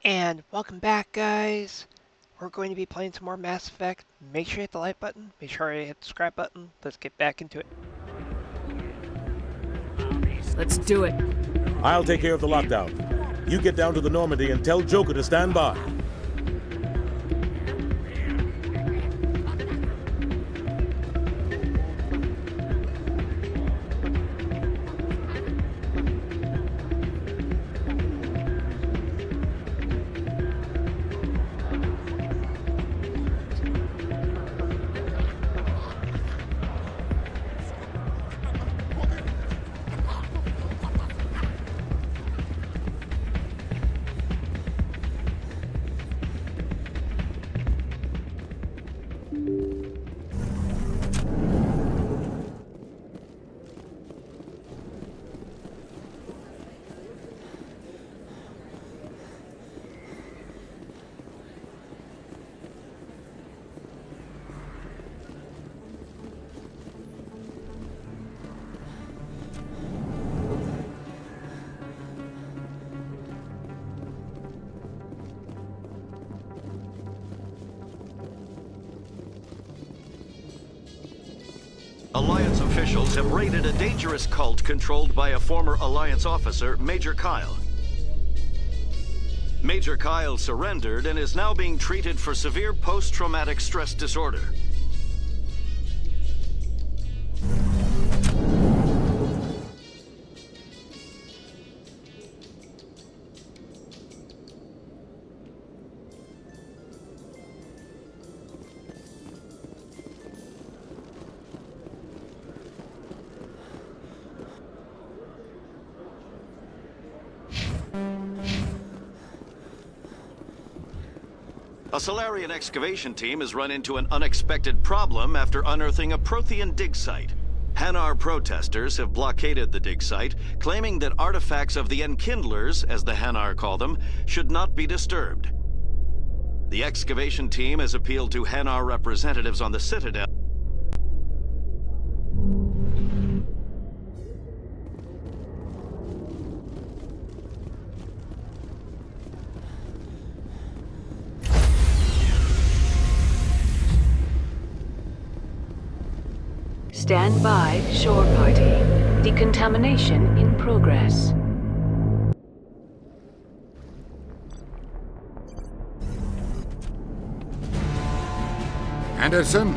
And welcome back, guys. We're going to be playing some more Mass Effect. Make sure you hit the like button. Make sure you hit the subscribe button. Let's get back into it. Let's do it. I'll take care of the lockdown. You get down to the Normandy and tell Joker to stand by. Alliance officials have raided a dangerous cult controlled by a former Alliance officer, Major Kyle. Major Kyle surrendered and is now being treated for severe post-traumatic stress disorder. A Solarian excavation team has run into an unexpected problem after unearthing a Prothean dig site. Hanar protesters have blockaded the dig site, claiming that artifacts of the Enkindlers, as the Hanar call them, should not be disturbed. The excavation team has appealed to Hanar representatives on the Citadel. Stand by, shore party. Decontamination in progress. Anderson?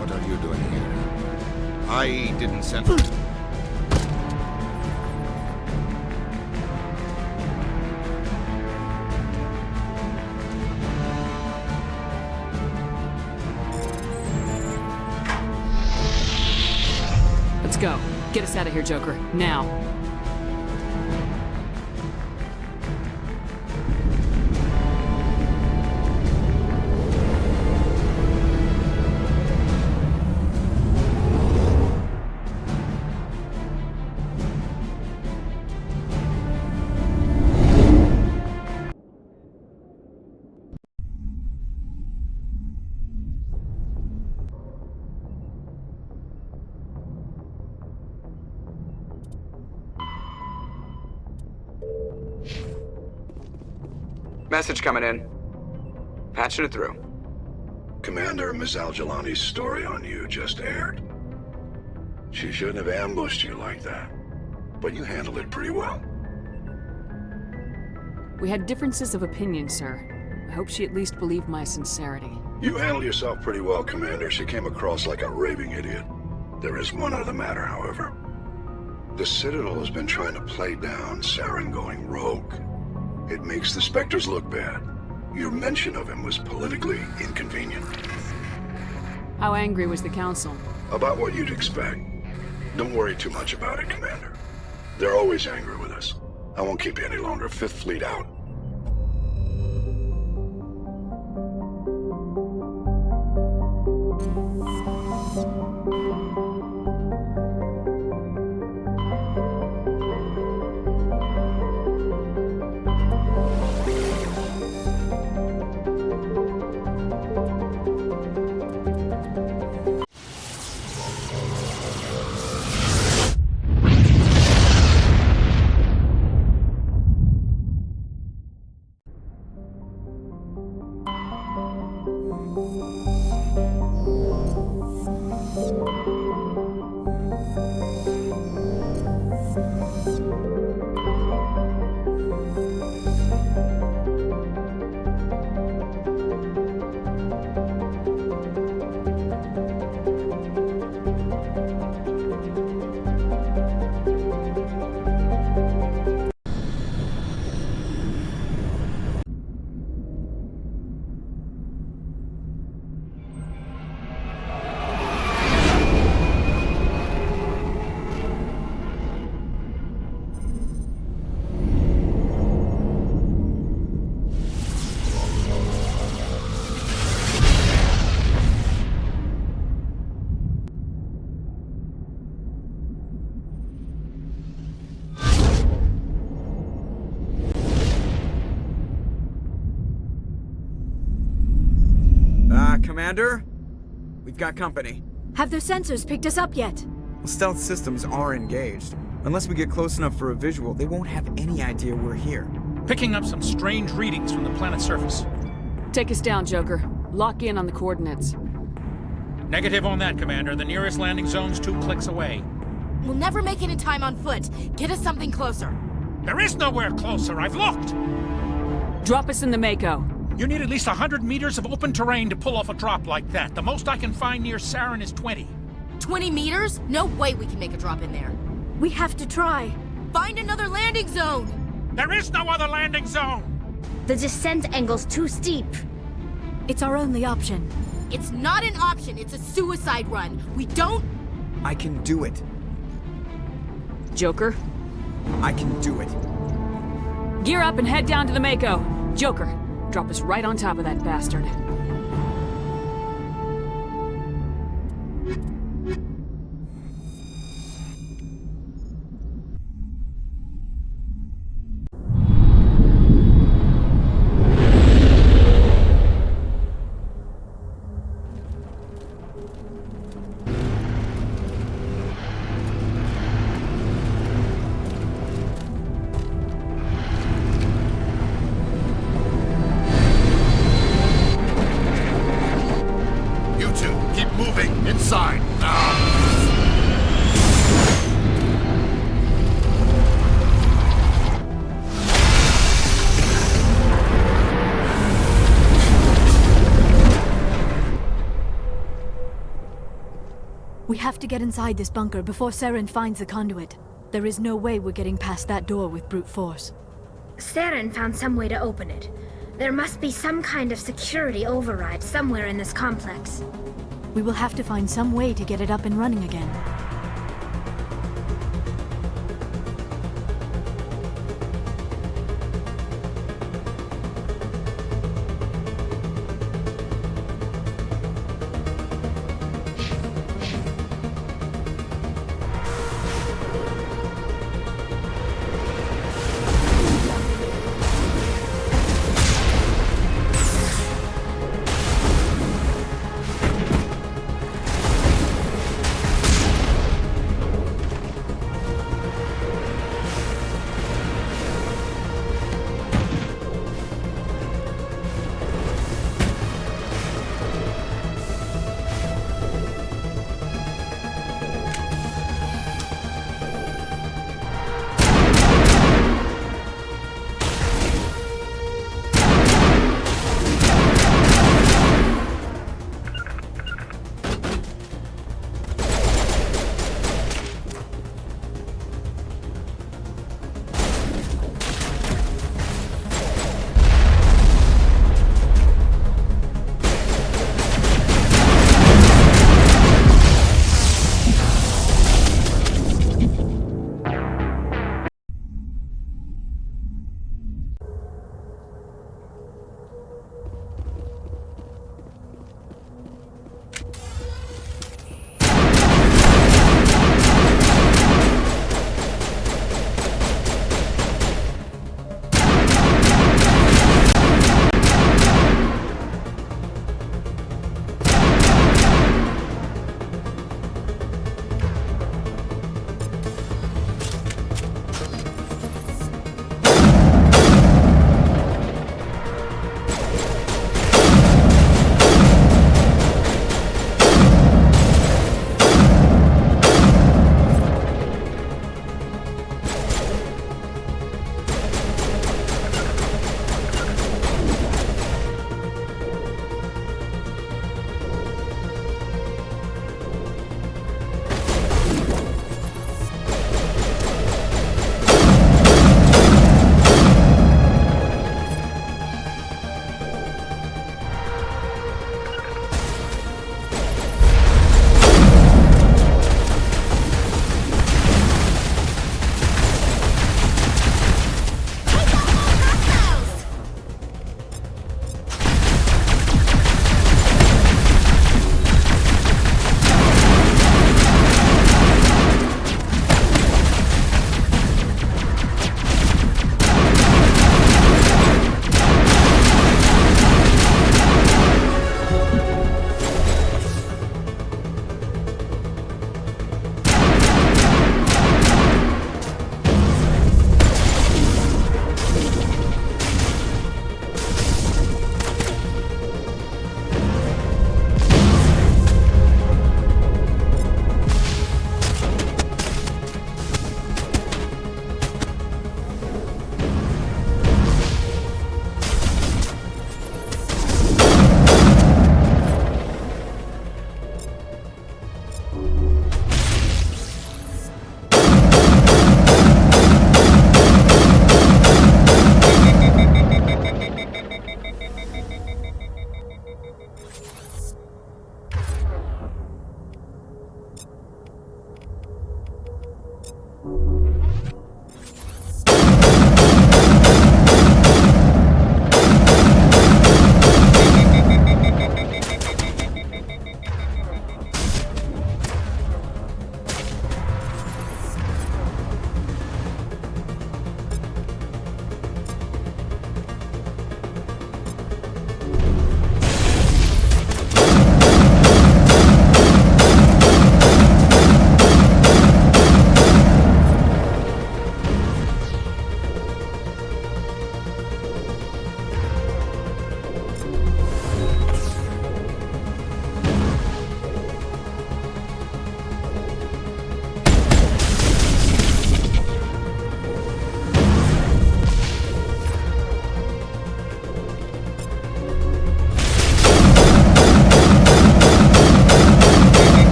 What are you doing here? I didn't send... Let's go. Get us out of here, Joker. Now. Message coming in. Patching it through. Commander, Ms. Al-Jalani's story on you just aired. She shouldn't have ambushed you like that, but you handled it pretty well. We had differences of opinion, sir. I hope she at least believed my sincerity. You handled yourself pretty well, Commander. She came across like a raving idiot. There is one other matter, however. The Citadel has been trying to play down Saren going rogue. It makes the Spectres look bad. Your mention of him was politically inconvenient. How angry was the Council? About what you'd expect. Don't worry too much about it, Commander. They're always angry with us. I won't keep you any longer. Fifth Fleet out. Commander? We've got company. Have their sensors picked us up yet? Stealth systems are engaged. Unless we get close enough for a visual, they won't have any idea we're here. Picking up some strange readings from the planet's surface. Take us down, Joker. Lock in on the coordinates. Negative on that, Commander. The nearest landing zone's 2 clicks away. We'll never make it in time on foot. Get us something closer. There is nowhere closer. I've looked. Drop us in the Mako. You need at least 100 meters of open terrain to pull off a drop like that. The most I can find near Saren is 20. 20 meters? No way we can make a drop in there. We have to try. Find another landing zone! There is no other landing zone! The descent angle's too steep. It's our only option. It's not an option, it's a suicide run. We don't... I can do it. Joker, I can do it. gear up and head down to the Mako. Joker, drop us right on top of that bastard. We have to get inside this bunker before Saren finds the conduit. There is no way we're getting past that door with brute force. Saren found some way to open it. There must be some kind of security override somewhere in this complex. We will have to find some way to get it up and running again.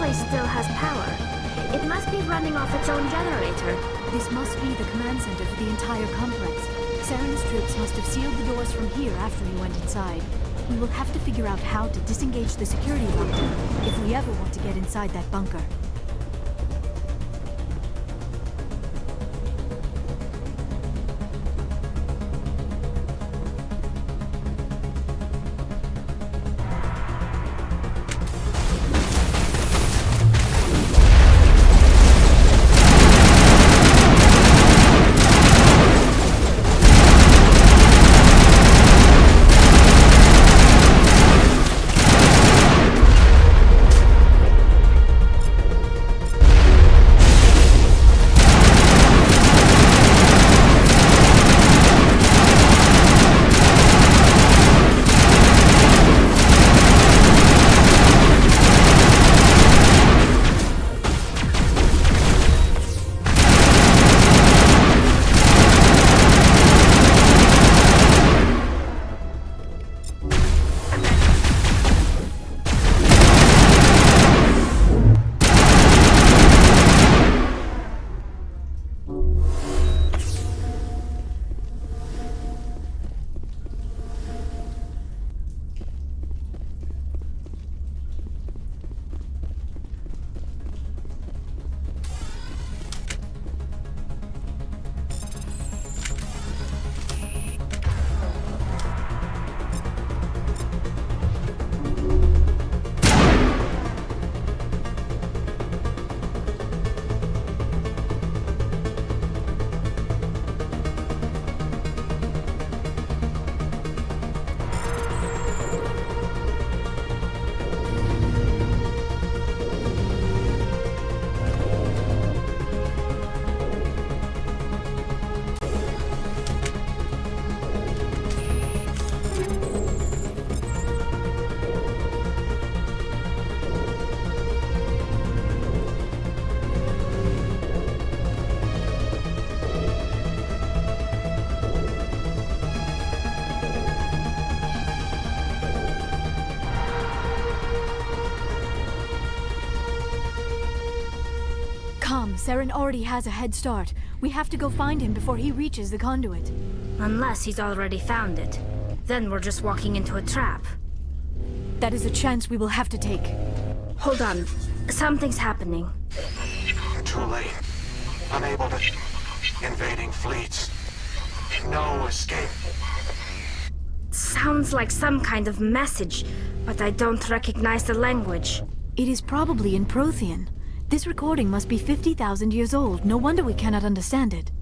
place still has power. It must be running off its own generator. This must be the command center for the entire complex. Saren's troops must have sealed the doors from here after he went inside. We will have to figure out how to disengage the security lockdown if we ever want to get inside that bunker. Saren already has a head start. We have to go find him before he reaches the conduit. Unless he's already found it. Then we're just walking into a trap. That is a chance we will have to take. Hold on. Something's happening. Too late. Unable to... Invading fleets. No escape. Sounds like some kind of message, but I don't recognize the language. It is probably in Prothean. This recording must be 50,000 years old. No wonder we cannot understand it.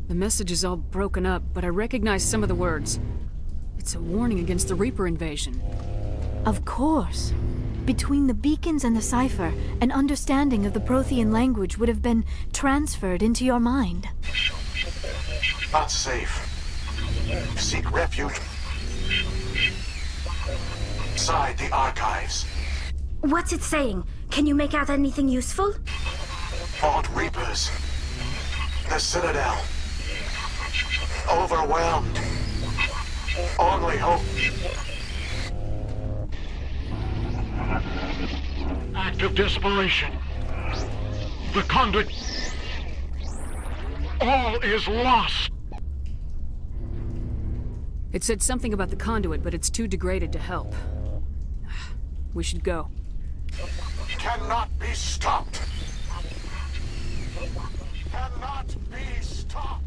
The message is all broken up, but I recognize some of the words. It's a warning against the Reaper invasion. Of course. Between the beacons and the cipher, an understanding of the Prothean language would have been transferred into your mind. Not safe. Seek refuge inside the archives. What's it saying? Can you make out anything useful? Fought Reapers. The Citadel. Overwhelmed. Only hope. Act of desperation. The conduit. All is lost. It said something about the conduit, but it's too degraded to help. We should go. Cannot be stopped. Cannot be stopped.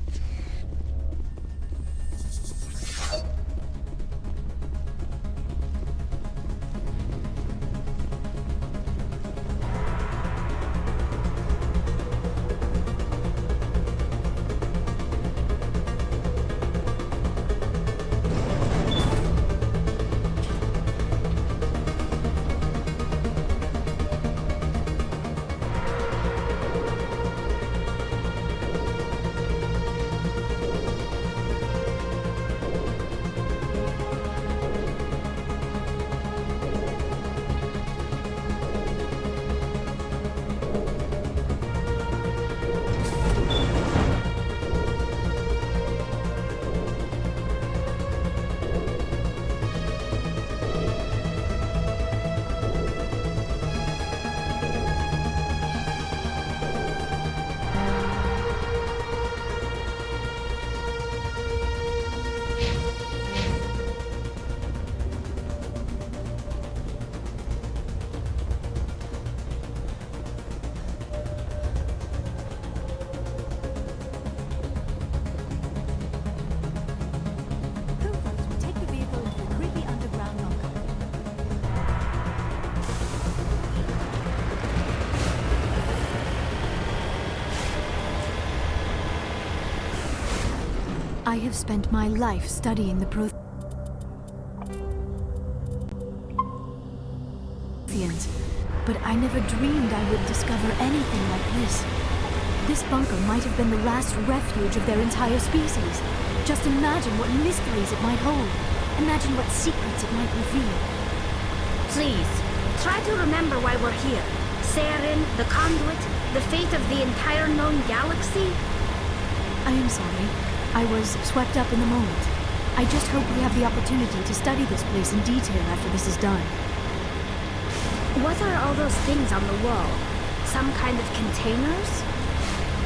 I have spent my life studying the Protheans, but I never dreamed I would discover anything like this. This bunker might have been the last refuge of their entire species. Just imagine what mysteries it might hold. Imagine what secrets it might reveal. Please, try to remember why we're here. Saren, the conduit, the fate of the entire known galaxy. I am sorry. I was swept up in the moment. I just hope we have the opportunity to study this place in detail after this is done. What are all those things on the wall? Some kind of containers?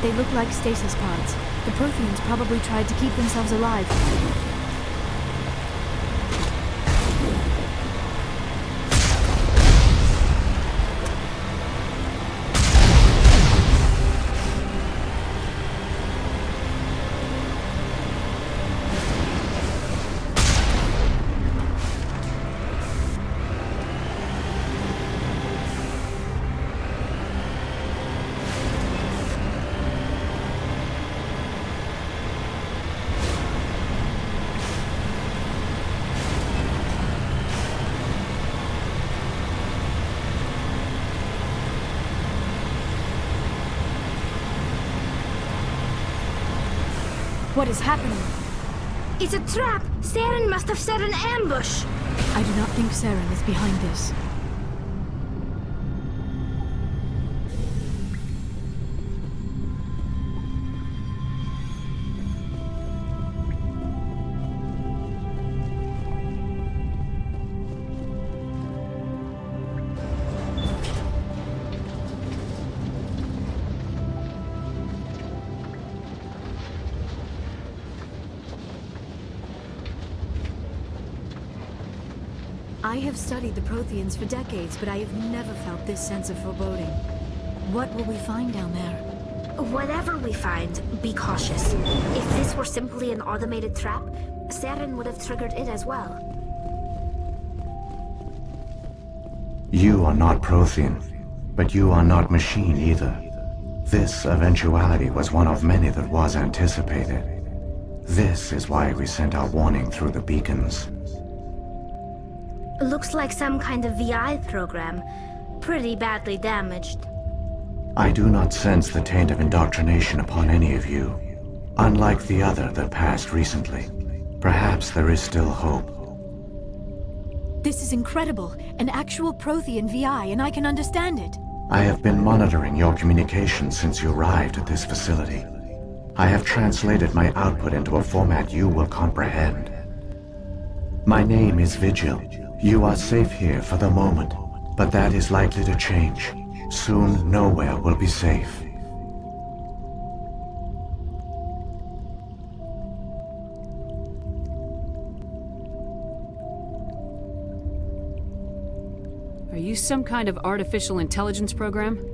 They look like stasis pods. The Protheans probably tried to keep themselves alive. What is happening? It's a trap! Saren must have set an ambush! I do not think Saren is behind this. I have studied the Protheans for decades, but I have never felt this sense of foreboding. What will we find down there? Whatever we find, be cautious. If this were simply an automated trap, Saren would have triggered it as well. You are not Prothean, but you are not machine either. This eventuality was one of many that was anticipated. This is why we sent our warning through the beacons. Looks like some kind of VI program. Pretty badly damaged. I do not sense the taint of indoctrination upon any of you, unlike the other that passed recently. Perhaps there is still hope. This is incredible. An actual Prothean VI, and I can understand it. I have been monitoring your communications since you arrived at this facility. I have translated my output into a format you will comprehend. My name is Vigil. You are safe here for the moment, but that is likely to change. Soon, nowhere will be safe. Are you some kind of artificial intelligence program?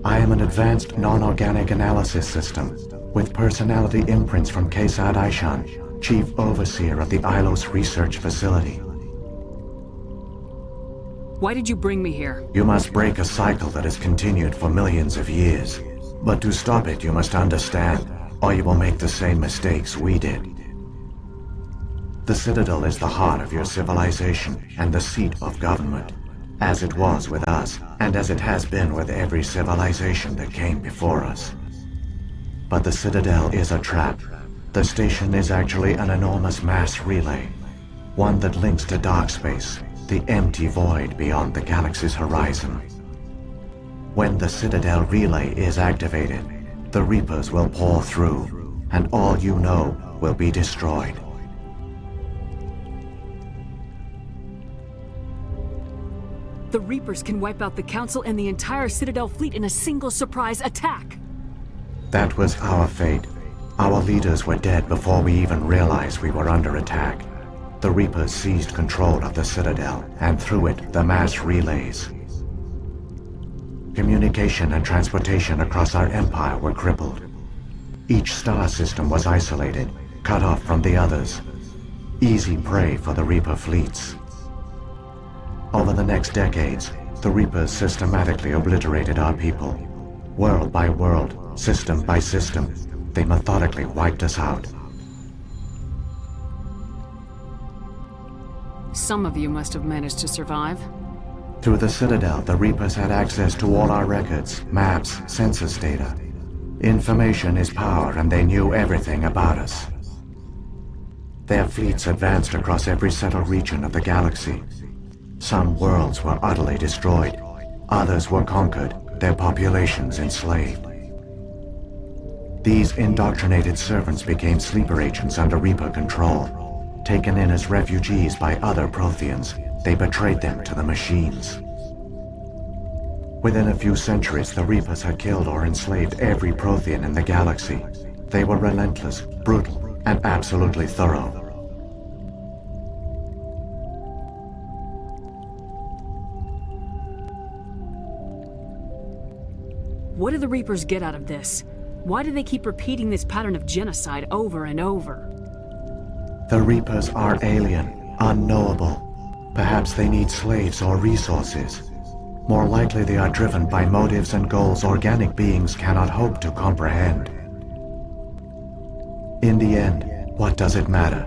I am an advanced non-organic analysis system, with personality imprints from Kesad Aishan, Chief Overseer of the Ilos Research Facility. Why did you bring me here? You must break a cycle that has continued for millions of years. But to stop it, you must understand, or you will make the same mistakes we did. The Citadel is the heart of your civilization and the seat of government, as it was with us, and as it has been with every civilization that came before us. But the Citadel is a trap. The station is actually an enormous mass relay, one that links to dark space, the empty void beyond the galaxy's horizon. When the Citadel relay is activated, the Reapers will pour through, and all you know will be destroyed. The Reapers can wipe out the Council and the entire Citadel fleet in a single surprise attack. That was our fate. Our leaders were dead before we even realized we were under attack. The Reapers seized control of the Citadel, and through it, the mass relays. Communication and transportation across our empire were crippled. Each star system was isolated, cut off from the others. Easy prey for the Reaper fleets. Over the next decades, the Reapers systematically obliterated our people. World by world, system by system, they methodically wiped us out. Some of you must have managed to survive. Through the Citadel, the Reapers had access to all our records, maps, census data. Information is power, and they knew everything about us. Their fleets advanced across every settled region of the galaxy. Some worlds were utterly destroyed. Others were conquered, their populations enslaved. These indoctrinated servants became sleeper agents under Reaper control. Taken in as refugees by other Protheans, they betrayed them to the machines. Within a few centuries, the Reapers had killed or enslaved every Prothean in the galaxy. They were relentless, brutal, and absolutely thorough. What do the Reapers get out of this? Why do they keep repeating this pattern of genocide over and over? The Reapers are alien, unknowable. Perhaps they need slaves or resources. More likely they are driven by motives and goals organic beings cannot hope to comprehend. In the end, what does it matter?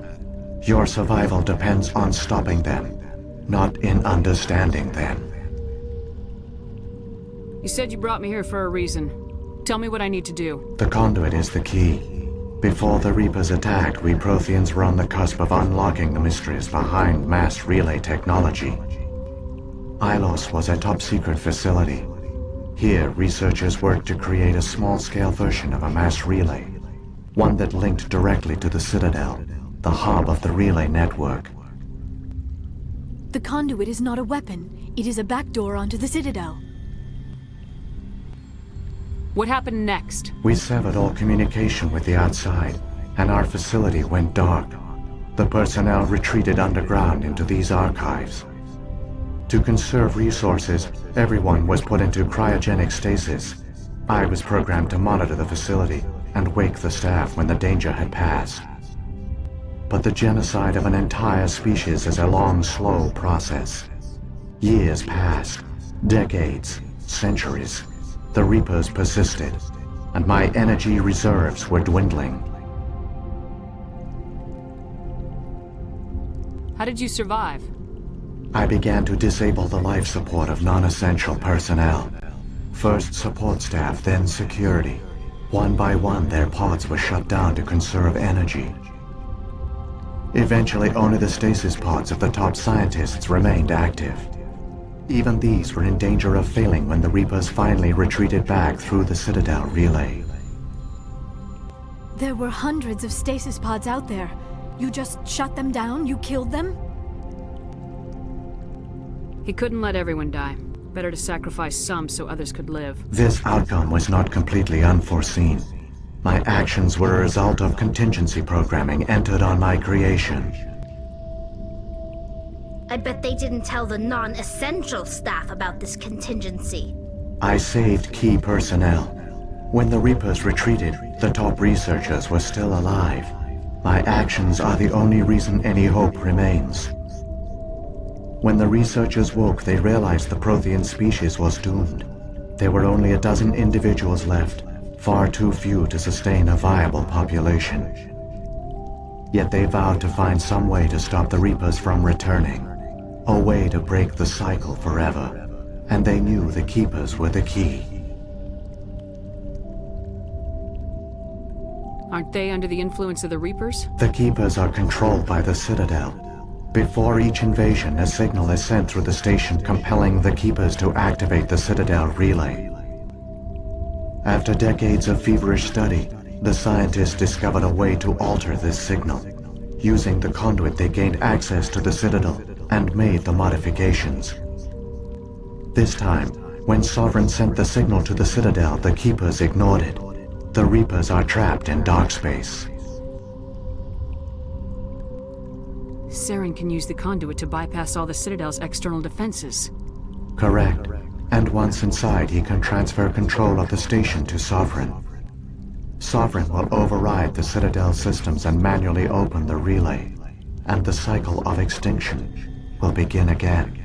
Your survival depends on stopping them, not in understanding them. You said you brought me here for a reason. Tell me what I need to do. The conduit is the key. Before the Reapers attacked, we Protheans were on the cusp of unlocking the mysteries behind mass relay technology. Ilos was a top-secret facility. Here, researchers worked to create a small-scale version of a mass relay, one that linked directly to the Citadel, the hub of the relay network. The conduit is not a weapon. It is a backdoor onto the Citadel. What happened next? We severed all communication with the outside, and our facility went dark. The personnel retreated underground into these archives. To conserve resources, everyone was put into cryogenic stasis. I was programmed to monitor the facility and wake the staff when the danger had passed. But the genocide of an entire species is a long, slow process. Years passed, decades, centuries. The Reapers persisted, and my energy reserves were dwindling. How did you survive? I began to disable the life support of non-essential personnel. First support staff, then security. One by one, their pods were shut down to conserve energy. Eventually, only the stasis pods of the top scientists remained active. Even these were in danger of failing when the Reapers finally retreated back through the Citadel relay. There were hundreds of stasis pods out there. You just shut them down? You killed them? He couldn't let everyone die. Better to sacrifice some so others could live. This outcome was not completely unforeseen. My actions were a result of contingency programming entered on my creation. I bet they didn't tell the non-essential staff about this contingency. I saved key personnel. When the Reapers retreated, the top researchers were still alive. My actions are the only reason any hope remains. When the researchers woke, they realized the Prothean species was doomed. There were only a dozen individuals left, far too few to sustain a viable population. Yet they vowed to find some way to stop the Reapers from returning. A way to break the cycle forever. And they knew the Keepers were the key. Aren't they under the influence of the Reapers? The Keepers are controlled by the Citadel. Before each invasion, a signal is sent through the station compelling the Keepers to activate the Citadel relay. After decades of feverish study, the scientists discovered a way to alter this signal. Using the conduit, they gained access to the Citadel and made the modifications. This time, when Sovereign sent the signal to the Citadel, the Keepers ignored it. The Reapers are trapped in dark space. Saren can use the conduit to bypass all the Citadel's external defenses. Correct. And once inside, he can transfer control of the station to Sovereign. Sovereign will override the Citadel systems and manually open the relay. And the cycle of extinction will begin again.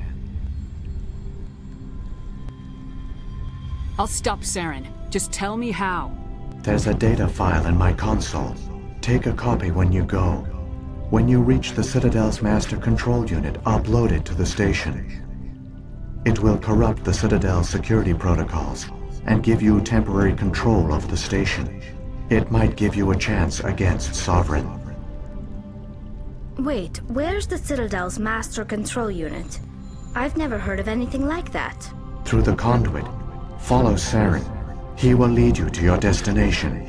I'll stop Saren. Just tell me how. There's a data file in my console. Take a copy when you go. When you reach the Citadel's master control unit, upload it to the station. It will corrupt the Citadel's security protocols and give you temporary control of the station. It might give you a chance against Sovereign. Wait, where's the Citadel's master control unit? I've never heard of anything like that. Through the conduit, follow Saren. He will lead you to your destination.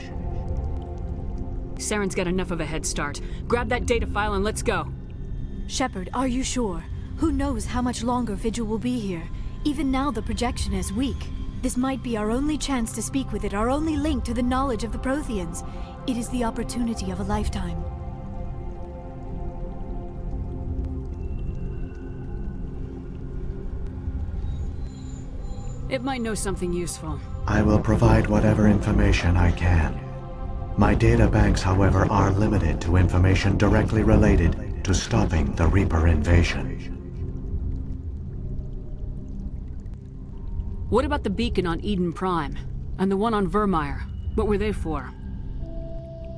Saren's got enough of a head start. Grab that data file and let's go. Shepard, are you sure? Who knows how much longer Vigil will be here? Even now the projection is weak. This might be our only chance to speak with it, our only link to the knowledge of the Protheans. It is the opportunity of a lifetime. It might know something useful. I will provide whatever information I can. My data banks, however, are limited to information directly related to stopping the Reaper invasion. What about the beacon on Eden Prime? And the one on Vermeer? What were they for?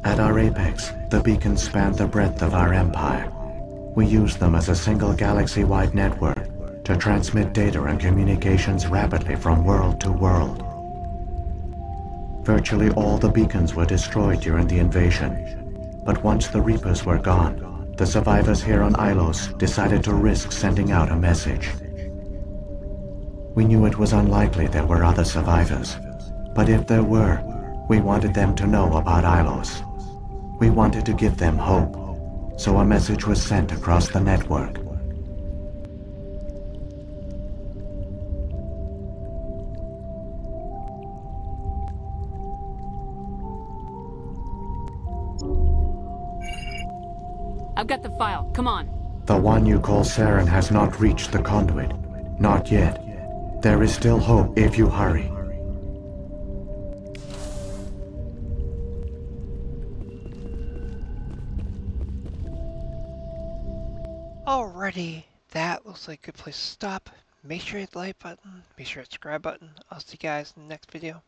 At our apex, the beacons span the breadth of our empire. We use them as a single galaxy-wide network to transmit data and communications rapidly from world to world. Virtually all the beacons were destroyed during the invasion, but once the Reapers were gone, the survivors here on Ilos decided to risk sending out a message. We knew it was unlikely there were other survivors, but if there were, we wanted them to know about Ilos. We wanted to give them hope, so a message was sent across the network. I've got the file. Come on. The one you call Saren has not reached the conduit. Not yet. There is still hope if you hurry. Alrighty, that looks like a good place to stop. Make sure you hit the like button, make sure you hit the subscribe button. I'll see you guys in the next video.